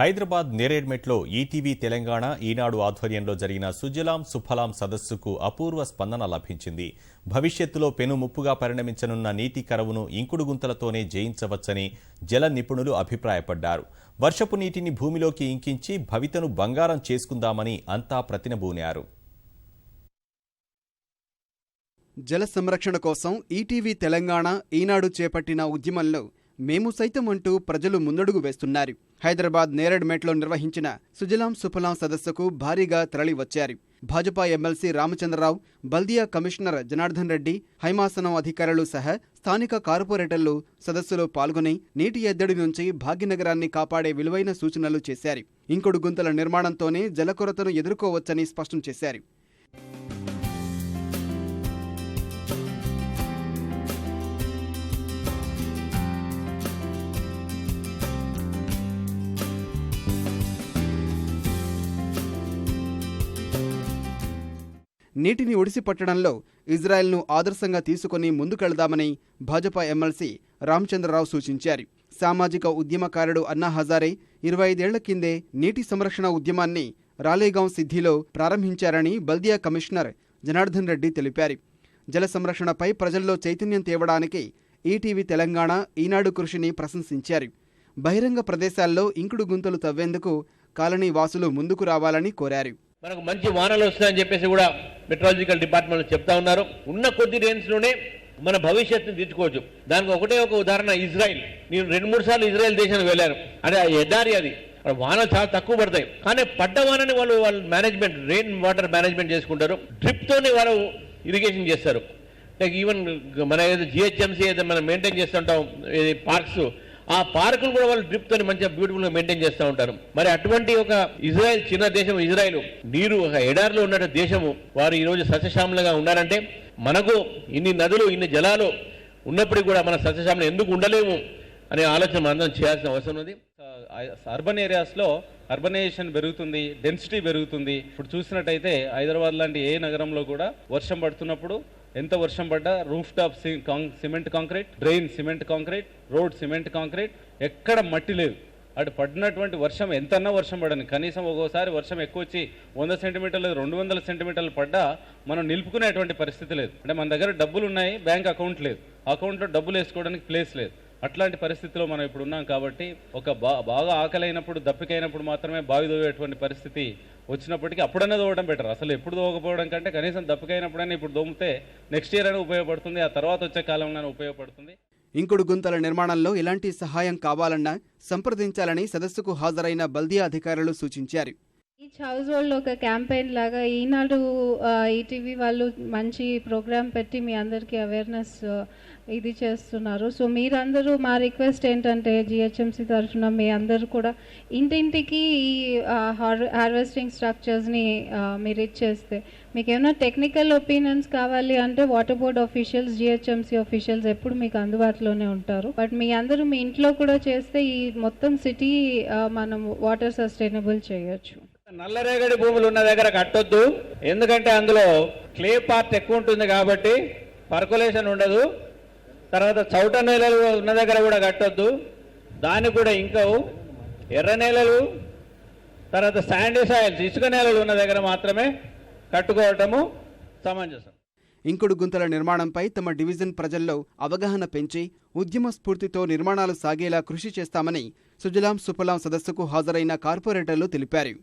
Hyderabad నేరేడ్మెట్లో ETV Telangana ఈనాడు ఆధ్వర్యంలో జరిగిన సుజలాం సుఫలాం సదస్సుకు అపూర్వ స్పందన లభించింది. భవిష్యత్తులో పెనుముప్పుగా పరిణమించనున్న నీటి కరవును ఇంకుడు గుంతలతోనే జయించవచ్చని జల నిపుణులు అభిప్రాయపడ్డారు. వర్షపు నీటిని భూమిలోకి ఇంకించి భవితను బంగారం చేసుకుందామని అంతా ప్రతినబూనారు. జల సంరక్షణ కోసం ఈటీవీ తెలంగాణ ఈనాడు చేపట్టిన ఉద్యమంలో మేము సైతం అంటూ ప్రజలు ముందడుగు వేస్తున్నారు. హైదరాబాద్ నేరేడ్మెట్లో నిర్వహించిన సుజలాం సుఫలాం సదస్సుకు భారీగా తరలి వచ్చారు. భాజపా ఎమ్మెల్సీ రామచంద్రరావు, బల్దియా కమిషనర్ జనార్దన్ రెడ్డి, హైమాసనం అధికారులు సహా స్థానిక కార్పొరేటర్లు సదస్సులో పాల్గొని నీటి ఎద్దడి నుంచి భాగ్యనగరాన్ని కాపాడే విలువైన సూచనలు చేశారు. ఇంకుడు గుంతల నిర్మాణంతోనే జలకొరతను ఎదుర్కోవచ్చని స్పష్టం చేశారు. నీటిని ఒడిసిపట్టడంలో ఇజ్రాయెల్ను ఆదర్శంగా తీసుకుని ముందుకెళ్దామని భాజపా ఎమ్మెల్సీ రామచంద్రరావు సూచించారు. సామాజిక ఉద్యమకారుడు అన్నా హజారే 25 ఏళ్ల కిందే నీటి సంరక్షణ ఉద్యమాన్ని రాలేగాం సిద్ధిలో ప్రారంభించారని బల్దియా కమిషనర్ జనార్దన్ రెడ్డి తెలిపారు. జల సంరక్షణపై ప్రజల్లో చైతన్యం తేవడానికి ఈటీవీ తెలంగాణ ఈనాడు కృషిని ప్రశంసించారు. బహిరంగ ప్రదేశాల్లో ఇంకుడు గుంతలు తవ్వేందుకు కాలనీ వాసులు ముందుకు రావాలని కోరారు. మనకు మంచి వానలు వస్తాయని చెప్పేసి కూడా మెట్రాలజికల్ డిపార్ట్మెంట్ చెప్తా ఉన్నారు. ఉన్న కొద్ది రేంజ్లోనే మన భవిష్యత్తుని తీర్చుకోవచ్చు. దానికి ఒకటే ఒక ఉదాహరణ ఇజ్రాయిల్. నేను 2-3 సార్లు ఇజ్రాయెల్ దేశానికి వెళ్ళాను. అంటే ఆ ఎడారి అది, వానలు చాలా తక్కువ పడతాయి. కానీ పడ్డ వానని వాళ్ళు మేనేజ్మెంట్, రెయిన్ వాటర్ మేనేజ్మెంట్ చేసుకుంటారు. డ్రిప్తోనే వాళ్ళు ఇరిగేషన్ చేస్తారు. లైక్ ఈవెన్ మన ఏదో జిహెచ్ఎంసీ అయితే మనం మెయింటైన్ చేస్తుంటాం పార్క్స్, ఆ పార్కులు కూడా వాళ్ళు డ్రిప్ తోని మంచిగా బ్యూటిఫుల్ గా మెయింటైన్ చేస్తూ ఉంటారు. మరి అటువంటి ఒక ఇజ్రాయెల్, చిన్న దేశం ఇజ్రాయెల్, నీరు ఒక ఎడారిలో ఉన్న దేశము, వారు ఈ రోజు సస్యశ్యామలంగా ఉన్నారంటే మనకు ఇన్ని నదులు, ఇన్ని జలాలు ఉన్నప్పటికీ కూడా మన సస్యశ్యామలం ఎందుకు ఉండలేము అనే ఆలోచన మనందరం చేయాల్సిన అవసరం ఉంది. అర్బన్ ఏరియాస్లో అర్బనైజేషన్ పెరుగుతుంది, డెన్సిటీ పెరుగుతుంది. ఇప్పుడు చూసినట్టయితే హైదరాబాద్ లాంటి ఏ నగరంలో కూడా వర్షం పడుతున్నప్పుడు ఎంత వర్షం పడ్డా roof top cement concrete, drain cement concrete, road cement concrete, ఎక్కడ మట్టి లేదు. అటు పడినటువంటి వర్షం ఎంతన్నా వర్షం పడని, కనీసం ఒక్కోసారి వర్షం ఎక్కువ వచ్చి 100 సెంటీమీటర్లు 200 సెంటీమీటర్లు పడ్డా మనం నిలుపుకునేటువంటి పరిస్థితి లేదు. అంటే మన దగ్గర డబ్బులు ఉన్నాయి, బ్యాంక్ అకౌంట్ లేదు, అకౌంట్లో డబ్బులు వేసుకోవడానికి ప్లేస్ లేదు. అట్లాంటి పరిస్థితిలో మనం ఇప్పుడు ఉన్నాం. కాబట్టి ఒక బాగా ఆకలైనప్పుడు, దప్పికైనప్పుడు మాత్రమే బావి దోవేటువంటి పరిస్థితి వచ్చినప్పటికీ అప్పుడన్నా దోవడం బెటర్. అసలు ఎప్పుడు దోవకపోవడం కంటే కనీసం దప్పికైనప్పుడైనా ఇప్పుడు దోమితే నెక్స్ట్ ఇయర్ అయినా ఉపయోగపడుతుంది, ఆ తర్వాత వచ్చే కాలంలో ఉపయోగపడుతుంది. ఇంకుడు గుంతల నిర్మాణంలో ఎలాంటి సహాయం కావాలన్నా సంప్రదించాలని సదస్సుకు హాజరైన బల్దియా అధికారులు సూచించారు. ఈచ్ హౌస్ హోల్డ్ ఒక క్యాంపెయిన్ లాగా ఈనాడు ఈటీవీ వాళ్ళు మంచి ప్రోగ్రామ్ పెట్టి మీ అందరికీ అవేర్నెస్ ఇది చేస్తున్నారు. సో మీరందరూ, మా రిక్వెస్ట్ ఏంటంటే జిహెచ్ఎంసీ తరఫున మీ అందరూ కూడా ఇంటింటికి ఈ హార్వెస్టింగ్ స్ట్రక్చర్స్ని మీరు ఇచ్చేస్తే, మీకు ఏమైనా టెక్నికల్ ఒపీనియన్స్ కావాలి అంటే water board officials, GHMC officials ఎప్పుడు మీకు అందుబాటులోనే ఉంటారు. బట్ మీ అందరూ మీ ఇంట్లో కూడా చేస్తే ఈ మొత్తం సిటీ మనం వాటర్ సస్టైనబుల్ చేయొచ్చు. నల్లరేగడి భూములు ఉన్న దగ్గర కట్టొద్దు, ఎందుకంటే అందులో క్లే పార్ట్ ఎక్కువ ఉంటుంది కాబట్టి పర్కులేషన్ ఉండదు. తర్వాత చౌట నేలలు ఉన్న దగ్గర కూడా కట్టొద్దు, దానికి కూడా ఇంకా ఎర్ర నేలలు, తర్వాత శాండీ సాయిల్స్, ఇసుక నేలలు ఉన్న దగ్గర మాత్రమే కట్టుకోవటము సమంజసం. ఇంకుడు గుంతల నిర్మాణంపై తమ డివిజన్ ప్రజల్లో అవగాహన పెంచి ఉద్యమ స్ఫూర్తితో నిర్మాణాలు సాగేలా కృషి చేస్తామని సుజలాం సుఫలాం సదస్సుకు హాజరైన కార్పొరేటర్లు తెలిపారు.